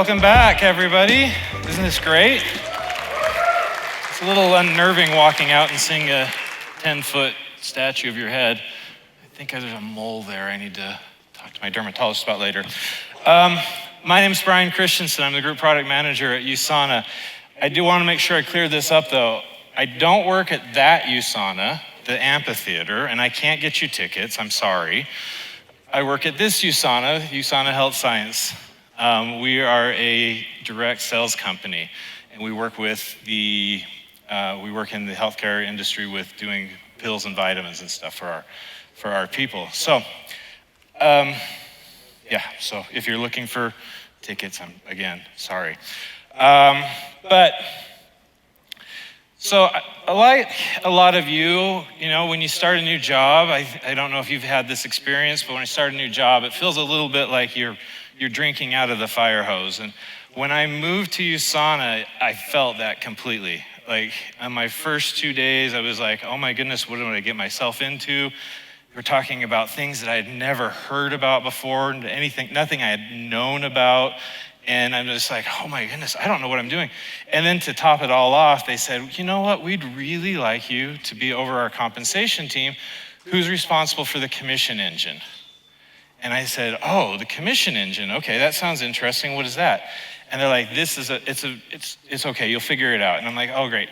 welcome back, everybody. Isn't this great? It's a little unnerving walking out and seeing a 10-foot statue of your head. I think there's a mole there I need to talk to my dermatologist about later. My name is Christensen. I'm the group product manager at USANA. I do want to make sure I clear this up, though. I don't work at that USANA, the amphitheater, and I can't get you tickets. I'm sorry. I work at this USANA, USANA Health Science. We are a direct sales company, and we work with we work in the healthcare industry with doing pills and vitamins and stuff for our people. So, so if you're looking for tickets, I'm again sorry. So like a lot of you, when you start a new job, I don't know if you've had this experience, but when I start a new job, it feels a little bit like you're drinking out of the fire hose. And when I moved to USANA, I felt that completely. Like on my first 2 days, I was like, oh my goodness, what am I going to get myself into? We're talking about things that I had never heard about before, nothing I had known about. And I'm just like, oh my goodness, I don't know what I'm doing. And then to top it all off, they said, you know what, we'd really like you to be over our compensation team. Who's responsible for the commission engine? And I said, oh, the commission engine. Okay, that sounds interesting. What is that? And they're like, it's okay, you'll figure it out. And I'm like, oh, great.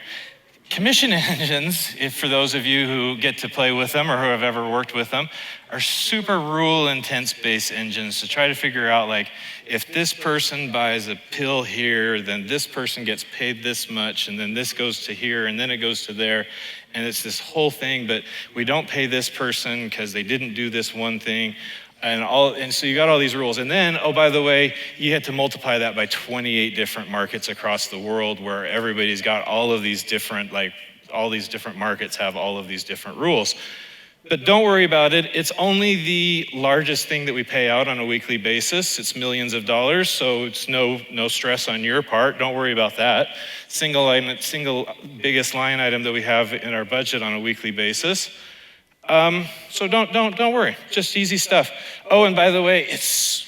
Commission engines, for those of you who get to play with them or who have ever worked with them, are super rule-intense-based engines to try to figure out, like, if this person buys a pill here, then this person gets paid this much, and then this goes to here, and then it goes to there, and it's this whole thing, but we don't pay this person because they didn't do this one thing, and so you got all these rules. And then, oh, by the way, you had to multiply that by 28 different markets across the world where everybody's got all of these different, all these different markets have all of these different rules. But don't worry about it. It's only the largest thing that we pay out on a weekly basis. It's millions of dollars, so it's no stress on your part. Don't worry about that. Single biggest line item that we have in our budget on a weekly basis. So don't worry, just easy stuff. Oh, and by the way,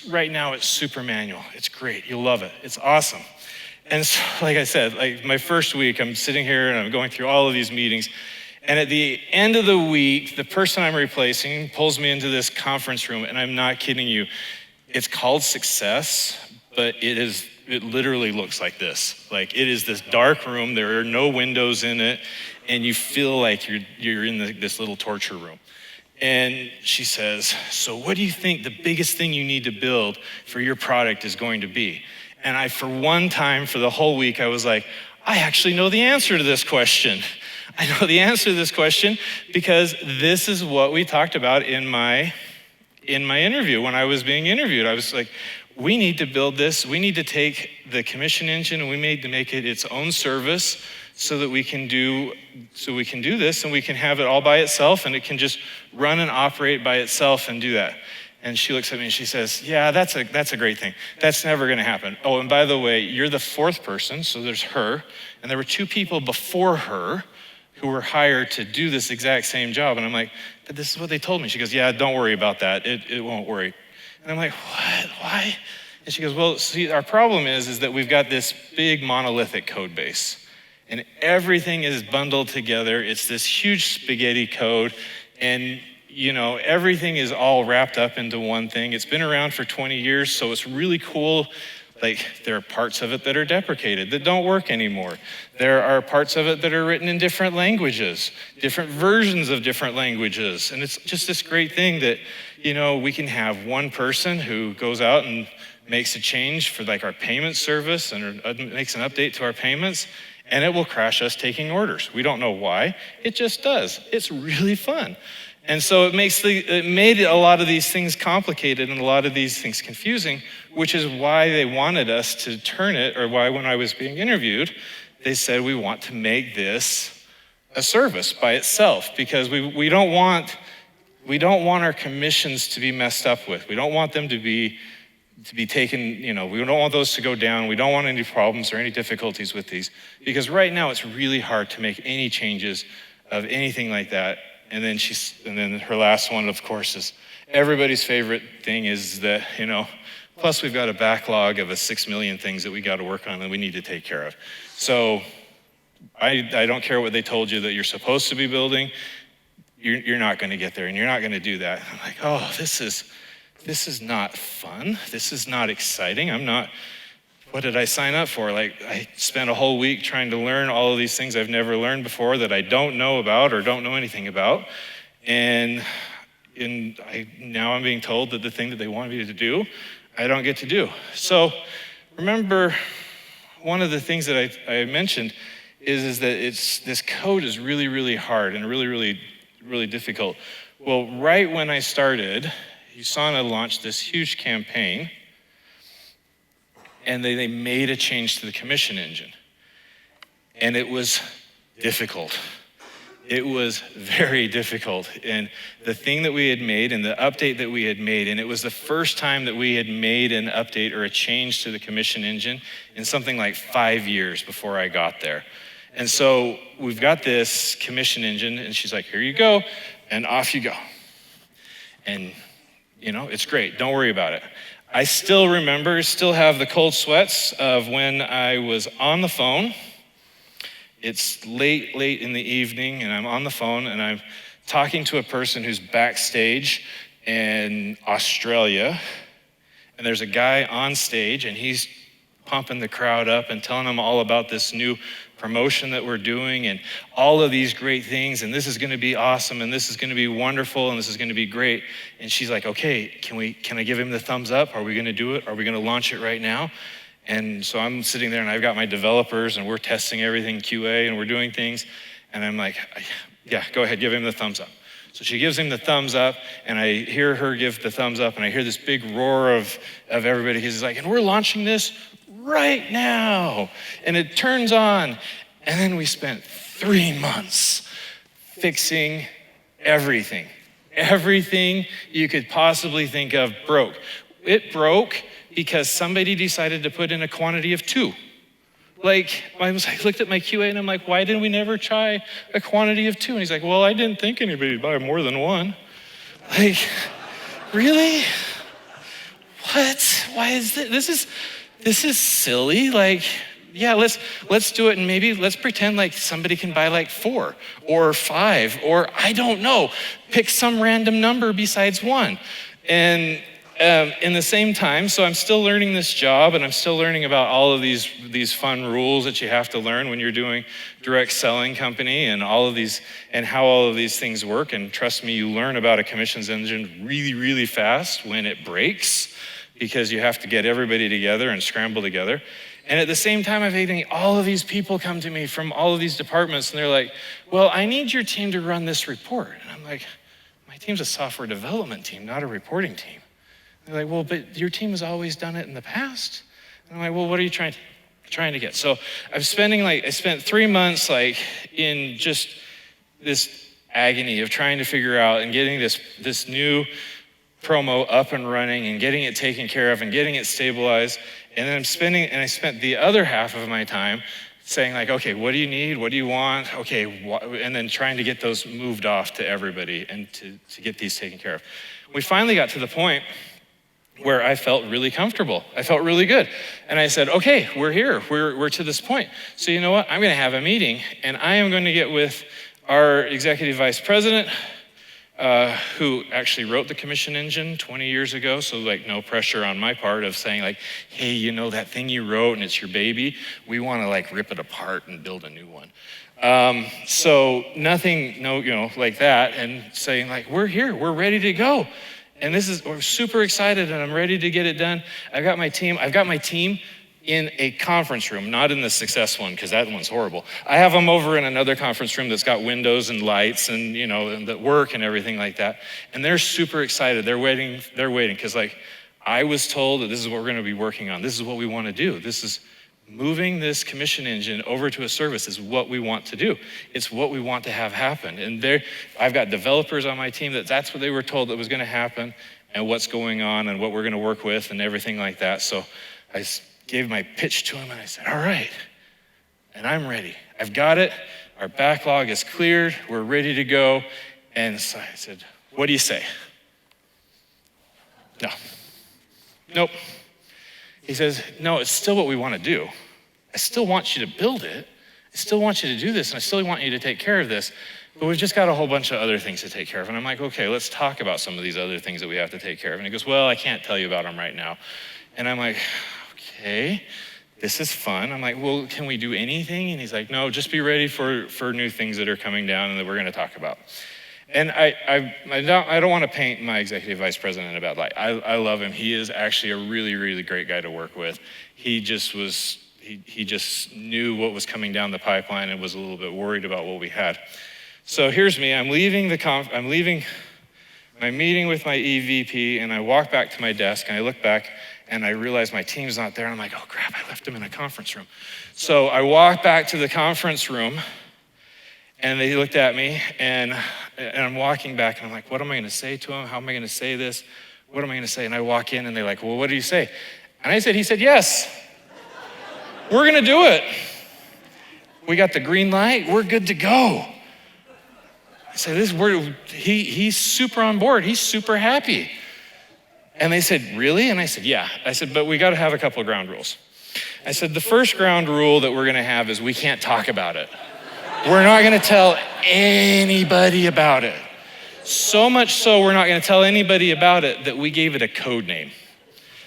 right now it's super manual. It's great, you'll love it, it's awesome. And so, like I said, like my first week, I'm sitting here and I'm going through all of these meetings. And at the end of the week, the person I'm replacing pulls me into this conference room, and I'm not kidding you. It's called Success, but it literally looks like this. Like it is this dark room, there are no windows in it, and you feel like you're in this little torture room. And she says, so what do you think the biggest thing you need to build for your product is going to be? And for one time, for the whole week, I was like, I actually know the answer to this question. I know the answer to this question because this is what we talked about in my interview when I was being interviewed. I was like, we need to build this. We need to take the commission engine and we need to make it its own service so that we can do this and we can have it all by itself and it can just run and operate by itself and do that. And she looks at me and she says, yeah, that's a great thing. That's never gonna happen. Oh, and by the way, you're the fourth person, so there's her, and there were 2 people before her who were hired to do this exact same job. And I'm like, but this is what they told me. She goes, yeah, don't worry about that. It won't worry. And I'm like, what, why? And she goes, well, see, our problem is that we've got this big monolithic code base and everything is bundled together. It's this huge spaghetti code and everything is all wrapped up into one thing. It's been around for 20 years, so it's really cool. Like there are parts of it that are deprecated, that don't work anymore. There are parts of it that are written in different languages, different versions of different languages. And it's just this great thing that, we can have one person who goes out and makes a change for like our payment service and makes an update to our payments, and it will crash us taking orders. We don't know why, it just does. It's really fun. And so it made a lot of these things complicated and a lot of these things confusing, which is why they wanted us to turn it, or why when I was being interviewed, they said we want to make this a service by itself because we don't want our commissions to be messed up with. We don't want them to be taken, we don't want those to go down. We don't want any problems or any difficulties with these because right now it's really hard to make any changes of anything like that. And then her last one, of course, is everybody's favorite thing is that, Plus, we've got a backlog of 6 million things that we got to work on and we need to take care of. So I don't care what they told you that you're supposed to be building. You're not going to get there, and you're not going to do that. I'm like, oh, this is not fun. This is not exciting. What did I sign up for? Like, I spent a whole week trying to learn all of these things I've never learned before that I don't know about or don't know anything about. And now I'm being told that the thing that they want me to do, I don't get to do. So remember, one of the things that I mentioned is that this code is really, really hard and really, really, really difficult. Well, right when I started, USANA launched this huge campaign, and they made a change to the commission engine. And it was difficult. It was very difficult. And the thing that we had made and the update that we had made, and it was the first time that we had made an update or a change to the commission engine in something like 5 years before I got there. And so we've got this commission engine, and she's like, here you go, and off you go. And, it's great. Don't worry about it. I still have the cold sweats of when I was on the phone. It's late in the evening, and I'm on the phone, and I'm talking to a person who's backstage in Australia, and there's a guy on stage, and he's pumping the crowd up and telling them all about this new promotion that we're doing and all of these great things, and this is going to be awesome, and this is going to be wonderful, and this is going to be great. And she's like, okay, can I give him the thumbs up? Are we going to do it? Are we going to launch it right now? And so I'm sitting there, and I've got my developers, and we're testing everything QA, and we're doing things, and I'm like, yeah, go ahead, give him the thumbs up. So she gives him the thumbs up, and I hear her give the thumbs up, and I hear this big roar of everybody. He's like, and we're launching this right now. And it turns on. And then we spent 3 months fixing everything. Everything you could possibly think of broke. It broke because somebody decided to put in a quantity of 2. I looked at my QA and I'm like, why didn't we never try a quantity of 2? And he's like, well, I didn't think anybody would buy more than 1. Like, really? What? Why is this? This is silly. Like, yeah, let's do it, and maybe let's pretend like somebody can buy 4 or 5 or I don't know. Pick some random number besides 1. And in the same time, so I'm still learning this job, and I'm still learning about all of these fun rules that you have to learn when you're doing direct selling company and all of these and how all of these things work. And trust me, you learn about a commissions engine really, really fast when it breaks, because you have to get everybody together and scramble together. And at the same time, I'm having all of these people come to me from all of these departments, and they're like, well, I need your team to run this report. And I'm like, my team's a software development team, not a reporting team. They're like, well, but your team has always done it in the past. And I'm like, well, what are you trying to get? So I spent 3 months in just this agony of trying to figure out and getting this new promo up and running and getting it taken care of and getting it stabilized. And then I spent the other half of my time saying okay, what do you need? What do you want? Okay, and then trying to get those moved off to everybody and to get these taken care of. We finally got to the point where I felt really comfortable. I felt really good. And I said, okay, we're here. We're to this point. So you know what? I'm going to have a meeting, and I am going to get with our executive vice president, who actually wrote the commission engine 20 years ago, so no pressure on my part of saying hey, that thing you wrote and it's your baby, we want to rip it apart and build a new one. So nothing, like that, and saying we're here, we're ready to go. And we're super excited, and I'm ready to get it done. I've got my team in a conference room, not in the success one, because that one's horrible. I have them over in another conference room that's got windows and lights and, and that work and everything like that. And they're super excited. They're waiting, because I was told that this is what we're going to be working on. This is what we want to do. This is moving this commission engine over to a service is what we want to do. It's what we want to have happen. And I've got developers on my team that's what they were told that was going to happen, and what's going on and what we're going to work with and everything like that. So I gave my pitch to him, and I said, all right, and I'm ready. I've got it. Our backlog is cleared. We're ready to go. And so I said, what do you say? No. Nope. He says, no, it's still what we want to do. I still want you to build it. I still want you to do this, and I still want you to take care of this. But we've just got a whole bunch of other things to take care of. And I'm like, okay, let's talk about some of these other things that we have to take care of. And he goes, well, I can't tell you about them right now. And I'm like, okay, this is fun. I'm like, well, can we do anything? And he's like, no, just be ready for new things that are coming down and that we're going to talk about. And I don't want to paint my executive vice president in a bad light. I love him. He is actually a really, really great guy to work with. He just knew what was coming down the pipeline and was a little bit worried about what we had. So here's me. I'm leaving my meeting with my EVP, and I walk back to my desk, and I look back, and I realize my team's not there. And I'm like, oh crap, I left them in a conference room. So I walk back to the conference room, and they looked at me, and I'm walking back, and I'm like, what am I going to say to him? How am I going to say this? What am I going to say? And I walk in, and they're like, well, what do you say? And he said, yes, we're going to do it. We got the green light. We're good to go. I said, he's super on board. He's super happy. And they said, really? And I said, yeah. I said, but we got to have a couple of ground rules. I said, the first ground rule that we're going to have is we can't talk about it. We're not going to tell anybody about it. So much so we're not going to tell anybody about it that we gave it a code name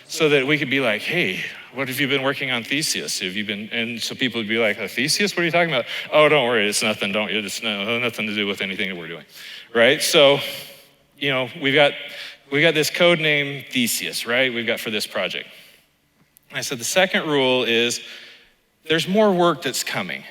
so that we could be like, hey, what have you been working on Theseus? And so people would be like, Theseus, what are you talking about? Oh, don't worry, it's nothing, it's nothing to do with anything that we're doing, right? So, we've got this code name Theseus, right? We've got for this project. I said, the second rule is there's more work that's coming.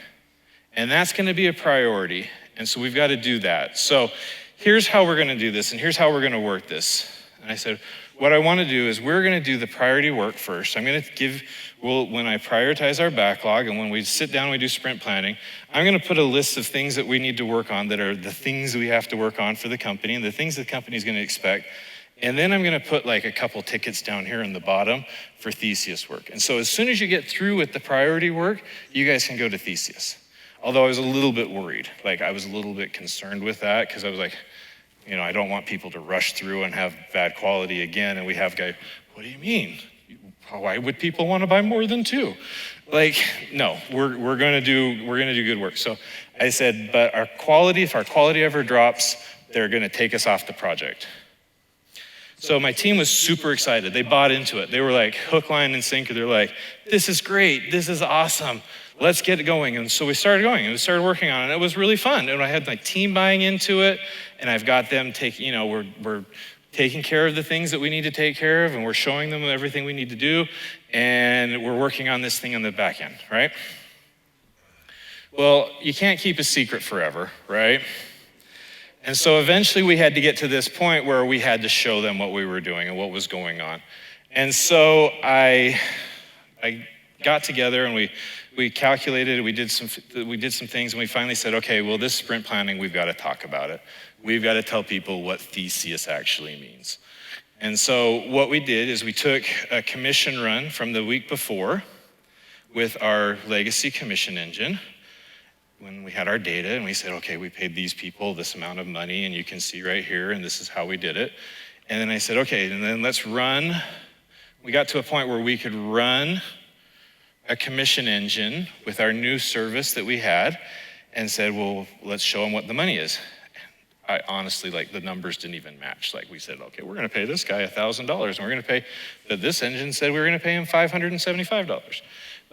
And that's going to be a priority. And so we've got to do that. So here's how we're going to do this, and here's how we're going to work this. And I said, what I want to do is we're going to do the priority work first. I'm going to when I prioritize our backlog and when we sit down and we do sprint planning, I'm going to put a list of things that we need to work on that are the things we have to work on for the company and the things the company is going to expect. And then I'm going to put like a couple tickets down here in the bottom for Theseus work. And so as soon as you get through with the priority work, you guys can go to Theseus. Although I was a little bit worried, I was a little bit concerned with that because I was like, I don't want people to rush through and have bad quality again. And we have guys, what do you mean? Why would people want to buy more than two? No, we're gonna do good work. So I said, but if our quality ever drops, they're gonna take us off the project. So my team was super excited. They bought into it. They were like hook, line, and sinker. They're like, this is great. This is awesome. Let's get it going. And so we started going and we started working on it. It was really fun. And I had my team buying into it, and I've got them we're taking care of the things that we need to take care of, and we're showing them everything we need to do, and we're working on this thing on the back end, right? Well, you can't keep a secret forever, right? And so eventually we had to get to this point where we had to show them what we were doing and what was going on. And so I got together and we calculated, we did some things, and we finally said, okay, well, this sprint planning, we've got to talk about it. We've got to tell people what Theseus actually means. And so what we did is we took a commission run from the week before with our legacy commission engine when we had our data, and we said, okay, we paid these people this amount of money, and you can see right here, and this is how we did it. And then I said, okay, and then let's run. We got to a point where we could run a commission engine with our new service that we had and said, well, let's show them what the money is. I honestly, the numbers didn't even match. We said, okay, we're going to pay this guy $1,000, and we're going to pay, but this engine said we were going to pay him $575.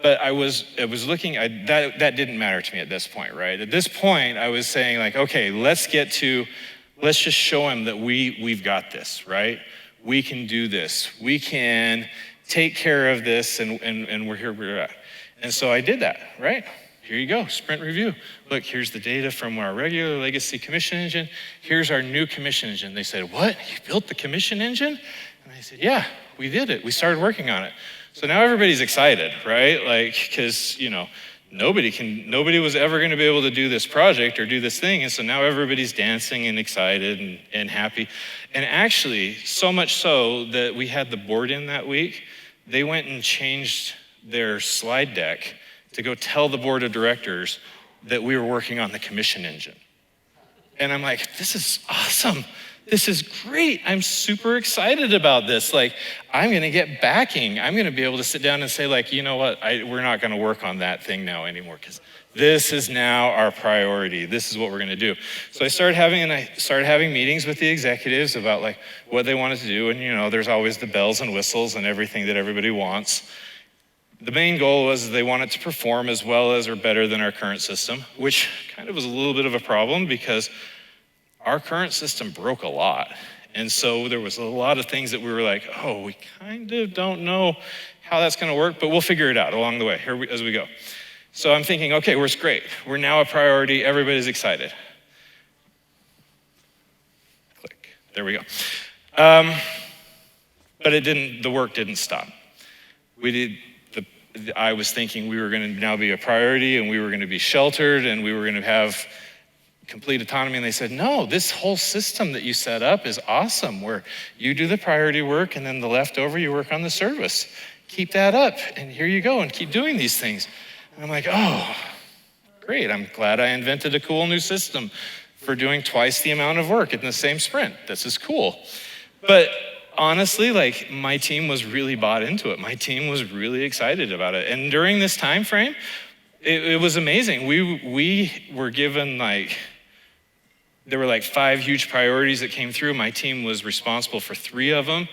But I was looking, that didn't matter to me at this point, right? At this point, I was saying okay, let's just show him that we've got this, right? We can do this. We can take care of this, and we're here where we're at. And so I did that, right? Here you go, sprint review. Look, here's the data from our regular legacy commission engine. Here's our new commission engine. They said, what, you built the commission engine? And I said, yeah, we did it. We started working on it. So now everybody's excited, right? Because, nobody was ever going to be able to do this project or do this thing. And so now everybody's dancing and excited and happy. And actually, so much so that we had the board in that week, they went and changed their slide deck to go tell the board of directors that we were working on the commission engine. And I'm like, this is awesome. this is great. I'm super excited about this. Like, I'm gonna get backing. I'm gonna be able to sit down and say, like, you know what, we're not gonna work on that thing now anymore, because this is now our priority. This is what we're gonna do. So I started having meetings with the executives about like what they wanted to do. And there's always the bells and whistles and everything that everybody wants. The main goal was they wanted to perform as well as or better than our current system, which kind of was a little bit of a problem because our current system broke a lot. And so there was a lot of things that we were like, oh, we kind of don't know how that's gonna work, but we'll figure it out along the way as we go. So I'm thinking, okay, it's great. We're now a priority. Everybody's excited. Click. There we go. But the work didn't stop. I was thinking we were going to now be a priority and we were going to be sheltered and we were going to have complete autonomy. And they said, no, this whole system that you set up is awesome, where you do the priority work and then the leftover you work on the service. Keep that up and here you go and keep doing these things. And I'm like, oh, great. I'm glad I invented a cool new system for doing twice the amount of work in the same sprint. This is cool. But honestly, like, my team was really bought into it. My team was really excited about it. And during this time frame, it was amazing. We were given there were 5 huge priorities that came through. My team was responsible for 3 of them,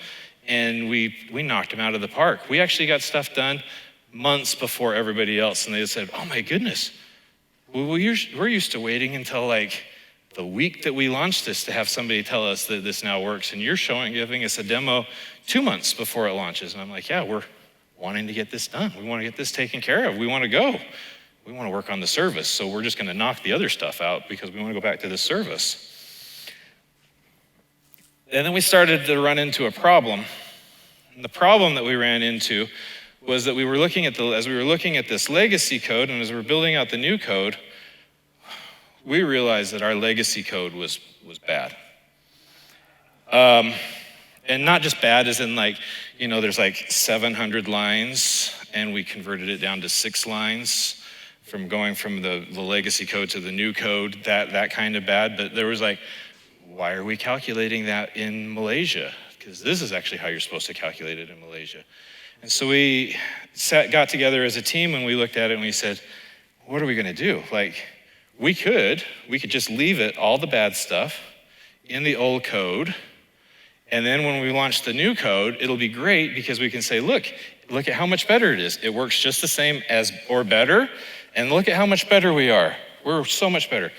and we knocked them out of the park. We actually got stuff done months before everybody else, and they said, oh my goodness, we're used to waiting until the week that we launched this to have somebody tell us that this now works, and you're giving us a demo 2 months before it launches. And I'm like, yeah, we're wanting to get this done. We want to get this taken care of. We want to go. We want to work on the service, so we're just going to knock the other stuff out because we want to go back to the service. And then we started to run into a problem. And the problem that we ran into was that as we were looking at this legacy code, and as we were building out the new code, we realized that our legacy code was bad. And not just bad as in there's 700 lines, and we converted it down to 6 lines from going from the legacy code to the new code, that kind of bad. But there was why are we calculating that in Malaysia? Because this is actually how you're supposed to calculate it in Malaysia. And so we got together as a team and we looked at it and we said, what are we gonna do? We could just leave it, all the bad stuff, in the old code. And then when we launch the new code, it'll be great because we can say, look at how much better it is. It works just the same as or better. And look at how much better we are. We're so much better.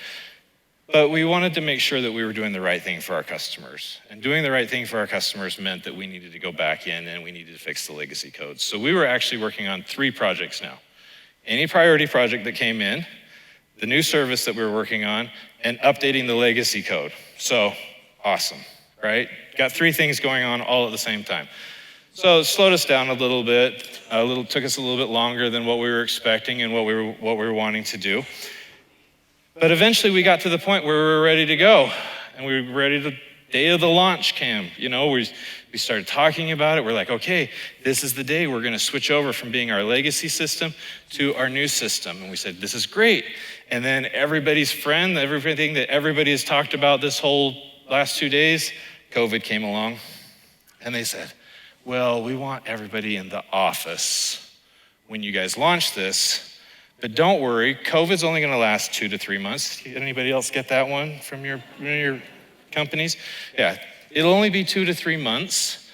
But we wanted to make sure that we were doing the right thing for our customers. And doing the right thing for our customers meant that we needed to go back in and we needed to fix the legacy codes. So we were actually working on 3 projects now. Any priority project that came in, the new service that we were working on, and updating the legacy code. So awesome, right? Got 3 things going on all at the same time. So it slowed us down a little bit. Took us a little bit longer than what we were expecting and what we were wanting to do. But eventually we got to the point where we were ready to go, and we were ready to, day of the launch came. We started talking about it. We're like, okay, this is the day we're gonna switch over from being our legacy system to our new system. And we said, this is great. And then everybody's friend, everything that everybody has talked about this whole last 2 days, COVID came along. And they said, well, we want everybody in the office when you guys launch this. But don't worry, COVID's only gonna last 2 to 3 months. Anybody else get that one from your companies? Yeah, it'll only be 2 to 3 months,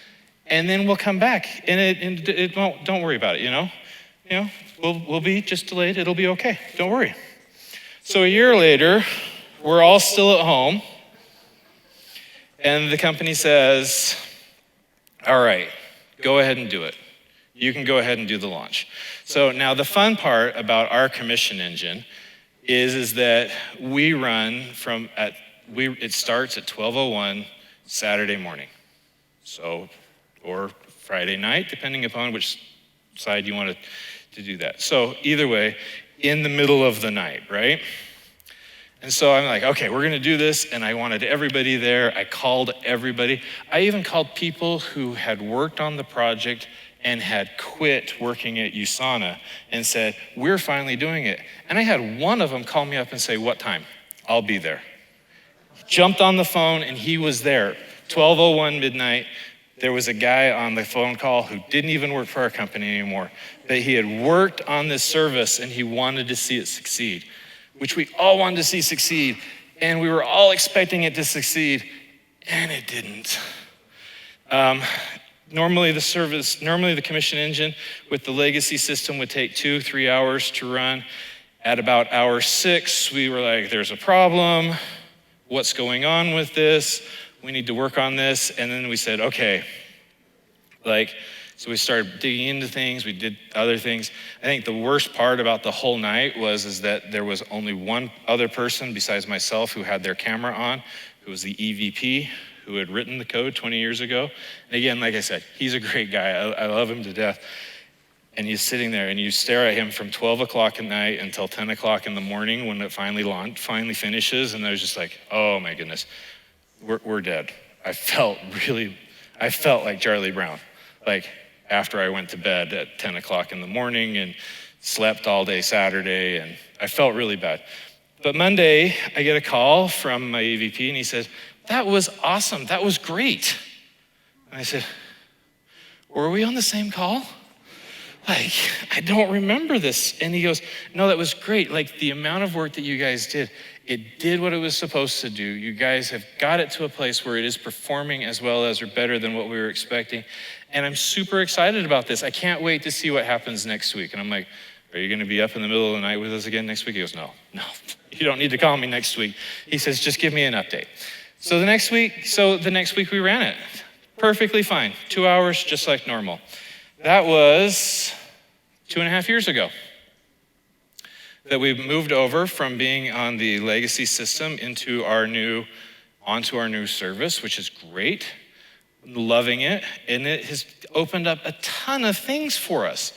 and then we'll come back. And it won't, don't worry about it, we'll be just delayed, it'll be okay, don't worry. So a year later, we're all still at home, and the company says, all right, go ahead and do it. You can go ahead and do the launch. So now the fun part about our commission engine is that we run it starts at 12:01 Saturday morning. So, or Friday night, depending upon which side you want to do that. So either way, in the middle of the night, right? And so I'm like, okay, we're gonna do this, and I wanted everybody there. I called everybody. I even called people who had worked on the project and had quit working at USANA and said, we're finally doing it. And I had one of them call me up and say, what time? I'll be there. jumped on the phone, and he was there. 12:01 midnight, there was a guy on the phone call who didn't even work for our company anymore, but he had worked on this service and he wanted to see it succeed, which we all wanted to see succeed, and we were all expecting it to succeed, and it didn't. Normally the commission engine with the legacy system would take 2-3 hours to run. At about hour 6, we were like, there's a problem. What's going on with this? We need to work on this. And then we said, okay. So we started digging into things. We did other things. I think the worst part about the whole night was that there was only one other person besides myself who had their camera on, who was the EVP, who had written the code 20 years ago. And again, like I said, he's a great guy. I love him to death. And he's sitting there, and you stare at him from 12 o'clock at night until 10 o'clock in the morning when it finally finishes. And I was just like, oh my goodness, we're dead. I felt like Charlie Brown, like after I went to bed at 10 o'clock in the morning and slept all day Saturday, and I felt really bad. But Monday, I get a call from my EVP, and he said, that was awesome, that was great. And I said, were we on the same call? Like, I don't remember this. And he goes, no, that was great. Like, the amount of work that you guys did, it did what it was supposed to do. You guys have got it to a place where it is performing as well as or better than what we were expecting. And I'm super excited about this. I can't wait to see what happens next week. And I'm like, are you gonna be up in the middle of the night with us again next week? He goes, no, you don't need to call me next week. He says, just give me an update. So the next week we ran it. Perfectly fine, 2 hours, just like normal. That was 2.5 years ago that we moved over from being on the legacy system onto our new service, which is great. Loving it, and it has opened up a ton of things for us.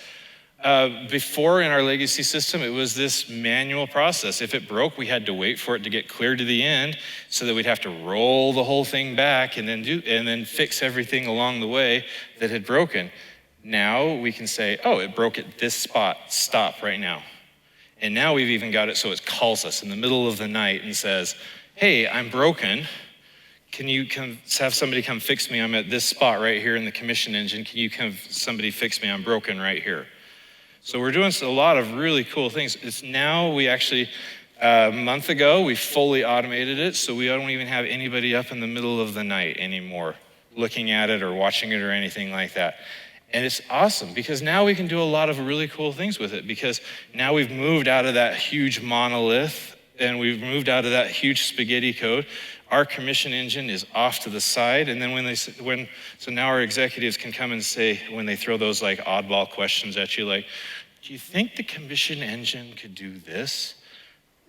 Before in our legacy system, it was this manual process. If it broke, we had to wait for it to get clear to the end so that we'd have to roll the whole thing back and then fix everything along the way that had broken. Now we can say, oh, it broke at this spot, stop right now. And now we've even got it so it calls us in the middle of the night and says, hey, I'm broken. Can you have somebody come fix me? I'm at this spot right here in the commission engine. Can you somebody fix me? I'm broken right here. So we're doing a lot of really cool things. We actually, a month ago, we fully automated it, so we don't even have anybody up in the middle of the night anymore looking at it or watching it or anything like that. And it's awesome because now we can do a lot of really cool things with it because now we've moved out of that huge monolith and we've moved out of that huge spaghetti code. Our commission engine is off to the side, and then so now our executives can come and say, when they throw those like oddball questions at you, like, do you think the commission engine could do this?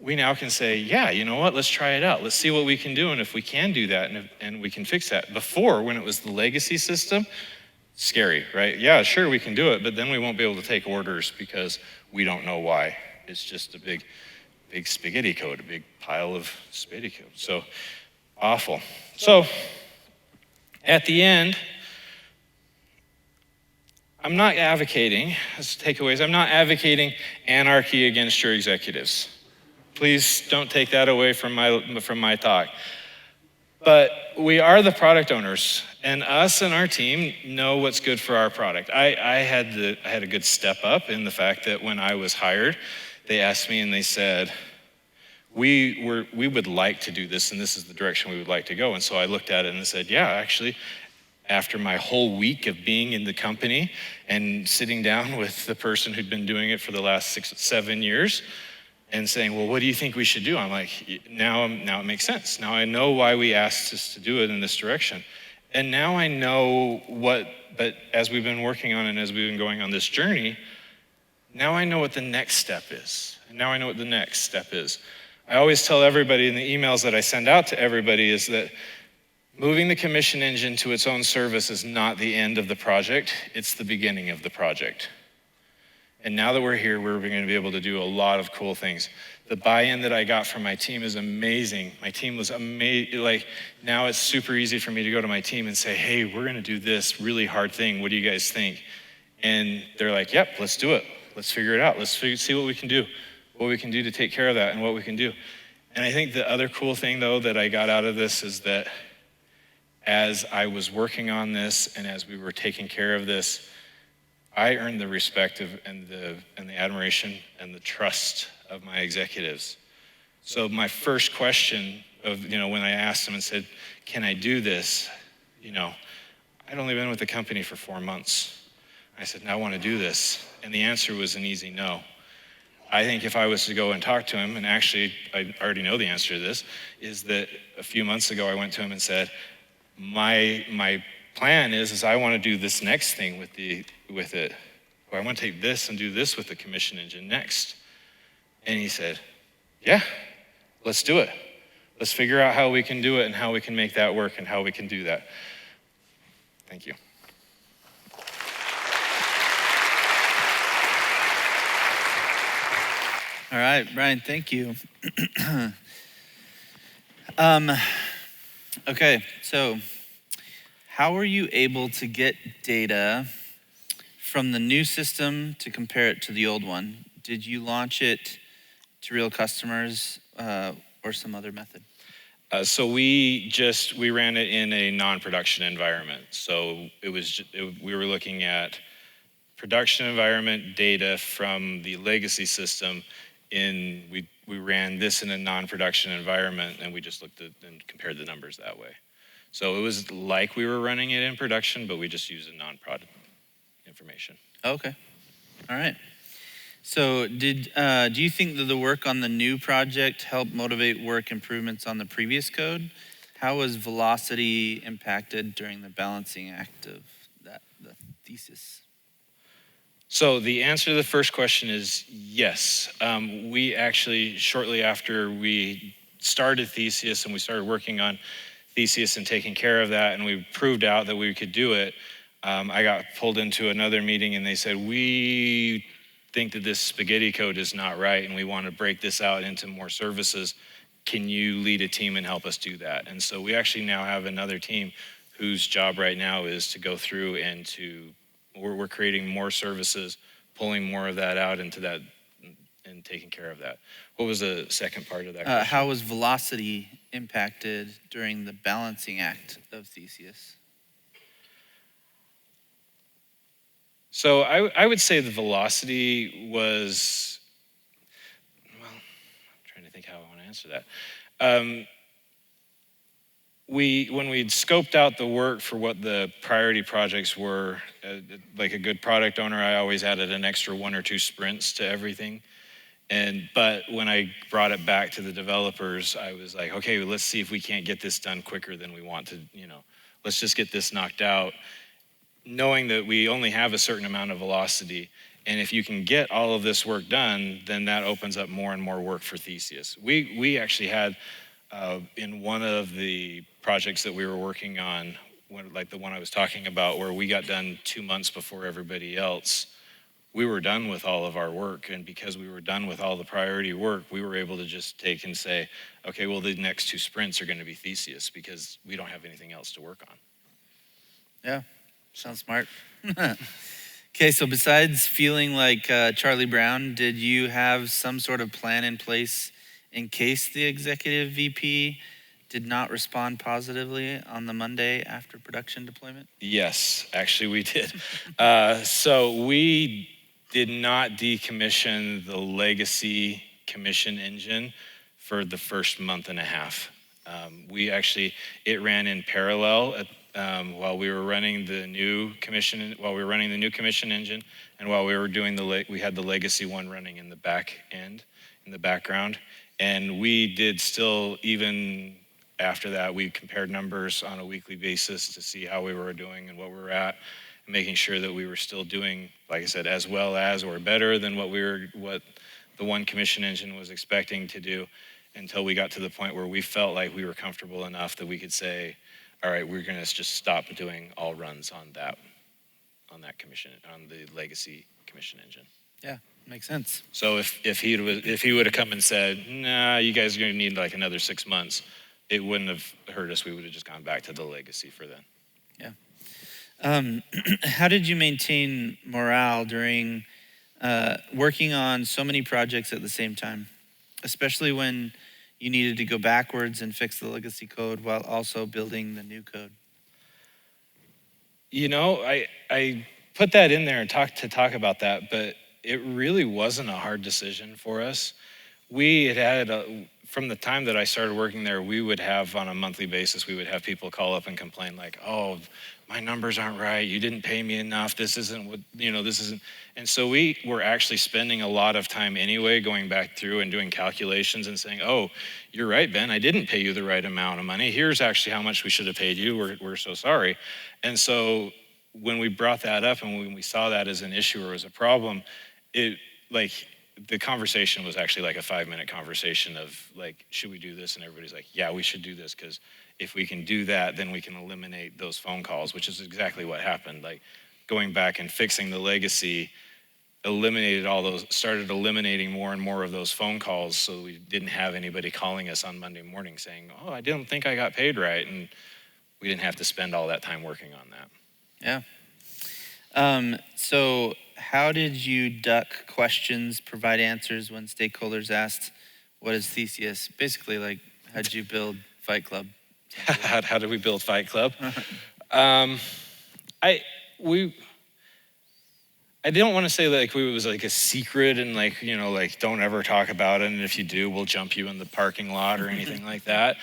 We now can say, yeah, you know what, let's try it out. Let's see what we can do, and if we can do that, and we can fix that. Before, when it was the legacy system, scary, right? Yeah, sure, we can do it, but then we won't be able to take orders because we don't know why. It's just a big spaghetti code, a big pile of spaghetti code. So, awful. So, at the end, I'm not advocating, as takeaways, I'm not advocating anarchy against your executives. Please don't take that away from my talk. But we are the product owners, and us and our team know what's good for our product. I had a good step up in the fact that when I was hired, they asked me and they said, we would like to do this, and this is the direction we would like to go. And so I looked at it and said, yeah, actually, after my whole week of being in the company and sitting down with the person who'd been doing it for the last 6-7 years and saying, well, what do you think we should do? I'm like, now it makes sense. Now I know why we asked us to do it in this direction. And now I know but as we've been working on and as we've been going on this journey, now I know what the next step is. And now I know what the next step is. I always tell everybody in the emails that I send out to everybody is that moving the commission engine to its own service is not the end of the project, it's the beginning of the project. And now that we're here, we're going to be able to do a lot of cool things. The buy-in that I got from my team is amazing. My team was amazing. Like, now it's super easy for me to go to my team and say, hey, we're going to do this really hard thing. What do you guys think? And they're like, yep, let's do it. Let's figure it out. Let's see what we can do to take care of that and what we can do. And I think the other cool thing, though, that I got out of this is that as I was working on this and as we were taking care of this, I earned the respect and the admiration and the trust of my executives. So my first question of, when I asked them and said, can I do this? I'd only been with the company for 4 months. I said, I want to do this. And the answer was an easy no. I think if I was to go and talk to him, and actually I already know the answer to this, is that a few months ago I went to him and said, my plan is I want to do this next thing with it. Or I want to take this and do this with the commission engine next. And he said, yeah, let's do it. Let's figure out how we can do it and how we can make that work and how we can do that. Thank you. All right, Brian, thank you. Okay, so how were you able to get data from the new system to compare it to the old one? Did you launch it to real customers or some other method? So we ran it in a non-production environment. So we were looking at production environment data from the legacy system. We ran this in a non-production environment, and we just looked at and compared the numbers that way. So it was like we were running it in production, but we just used a non-prod information. Okay, all right. So do you think that the work on the new project helped motivate work improvements on the previous code? How was velocity impacted during the balancing act of the thesis? So the answer to the first question is yes. We actually, shortly after we started Theseus and we started working on Theseus and taking care of that, and we proved out that we could do it, I got pulled into another meeting and they said, we think that this spaghetti code is not right and we want to break this out into more services. Can you lead a team and help us do that? And so we actually now have another team whose job right now is to go through and we're creating more services, pulling more of that out into that and taking care of that. What was the second part of that question? How was velocity impacted during the balancing act of Theseus? So I would say the velocity was, well, I'm trying to think how I want to answer that. When we'd scoped out the work for what the priority projects were, like a good product owner, I always added an extra 1 or 2 sprints to everything. But when I brought it back to the developers, I was like, okay, let's see if we can't get this done quicker than we want to, let's just get this knocked out, knowing that we only have a certain amount of velocity. And if you can get all of this work done, then that opens up more and more work for Theseus. We actually had, in one of the projects that we were working on, like the one I was talking about, where we got done 2 months before everybody else, we were done with all of our work. And because we were done with all the priority work, we were able to just take and say, okay, well, the next 2 sprints are going to be Theseus because we don't have anything else to work on. Yeah, sounds smart. Okay, so besides feeling like Charlie Brown, did you have some sort of plan in place in case the executive VP did not respond positively on the Monday after production deployment? Yes, actually we did. So we did not decommission the legacy commission engine for the first month and a half. It ran in parallel while we were running the new commission engine, and while we were doing we had the legacy one running in the back end, in the background. And we did still, even after that, we compared numbers on a weekly basis to see how we were doing and what we were at, and making sure that we were still doing, like I said, as well as or better than what the one commission engine was expecting to do, until we got to the point where we felt like we were comfortable enough that we could say, all right, we're going to just stop doing all runs on that commission, on the legacy commission engine. Yeah, makes sense. So if he would have come and said, nah, you guys are going to need like another 6 months, it wouldn't have hurt us. We would have just gone back to the legacy for then. Yeah. How did you maintain morale during working on so many projects at the same time, especially when you needed to go backwards and fix the legacy code while also building the new code? I put that in there and talk about that, but it really wasn't a hard decision for us. We from the time that I started working there, we would have on a monthly basis, we would have people call up and complain like, oh, my numbers aren't right. You didn't pay me enough. This isn't what, this isn't. And so we were actually spending a lot of time anyway, going back through and doing calculations and saying, oh, you're right, Ben, I didn't pay you the right amount of money. Here's actually how much we should have paid you. We're so sorry. And so when we brought that up and when we saw that as an issue or as a problem, the conversation was actually like a 5-minute conversation of like, should we do this? And everybody's like, yeah, we should do this, because if we can do that, then we can eliminate those phone calls, which is exactly what happened. Like going back and fixing the legacy started eliminating more and more of those phone calls, so we didn't have anybody calling us on Monday morning saying, oh, I didn't think I got paid right, and we didn't have to spend all that time working on that. Yeah. So how did you duck questions, provide answers when stakeholders asked, what is Theseus? Basically, like, how did you build Fight Club? How did we build Fight Club? I don't want to say like it was like a secret and like, don't ever talk about it. And if you do, we'll jump you in the parking lot or anything like that.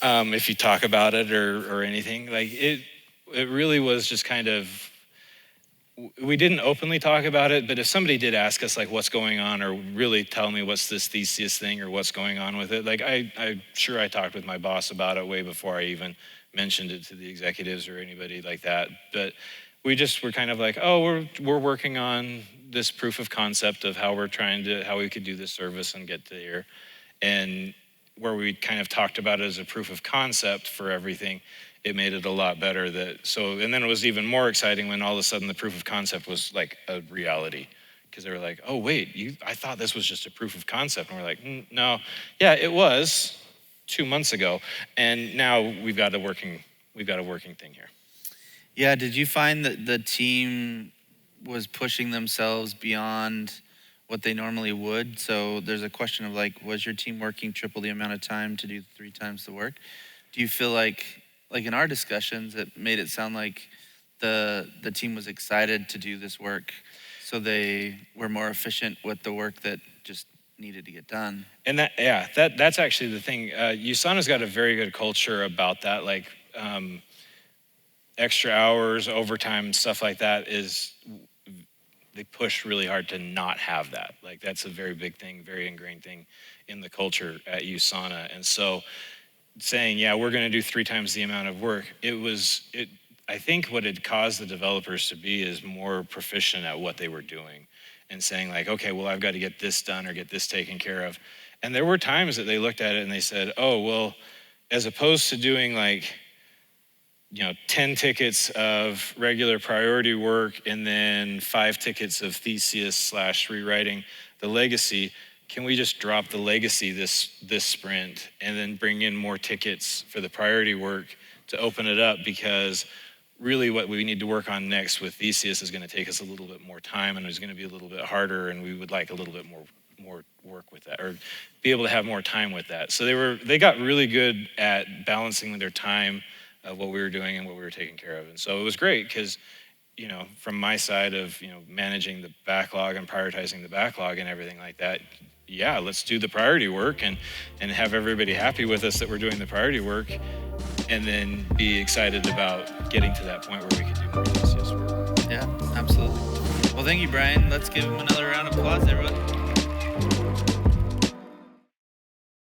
If you talk about it or anything, like it really was just kind of, we didn't openly talk about it, but if somebody did ask us like what's going on or really tell me what's this Theseus thing or what's going on with it, like I'm sure I talked with my boss about it way before I even mentioned it to the executives or anybody like that. But we just were kind of like, oh, we're working on this proof of concept of how we could do this service and get to here. And where we kind of talked about it as a proof of concept for everything, it made it a lot better. And then it was even more exciting when all of a sudden the proof of concept was like a reality. Because they were like, oh, wait, I thought this was just a proof of concept. And we're like, no, yeah, it was 2 months ago. And now we've got a working thing here. Yeah, did you find that the team was pushing themselves beyond what they normally would? So there's a question of like, was your team working triple the amount of time to do 3 times the work? Do you feel like in our discussions, it made it sound like the team was excited to do this work, so they were more efficient with the work that just needed to get done? And that's actually the thing. USANA's got a very good culture about that, like extra hours, overtime, stuff like that they push really hard to not have that. Like that's a very big thing, very ingrained thing in the culture at USANA. And so saying, yeah, we're going to do 3 times the amount of work, I think what it caused the developers to be is more proficient at what they were doing and saying like, okay, well, I've got to get this done or get this taken care of. And there were times that they looked at it and they said, oh, well, as opposed to doing like, 10 tickets of regular priority work and then 5 tickets of Theseus / rewriting the legacy, can we just drop the legacy this sprint and then bring in more tickets for the priority work to open it up? Because really what we need to work on next with Theseus is going to take us a little bit more time and it's going to be a little bit harder, and we would like a little bit more work with that, or be able to have more time with that. So they got really good at balancing their time of what we were doing and what we were taking care of. And so it was great because, from my side of, managing the backlog and prioritizing the backlog and everything like that, yeah, let's do the priority work and have everybody happy with us that we're doing the priority work, and then be excited about getting to that point where we could do more Theseus work. Yeah, absolutely. Well, thank you, Brian. Let's give him another round of applause, everyone.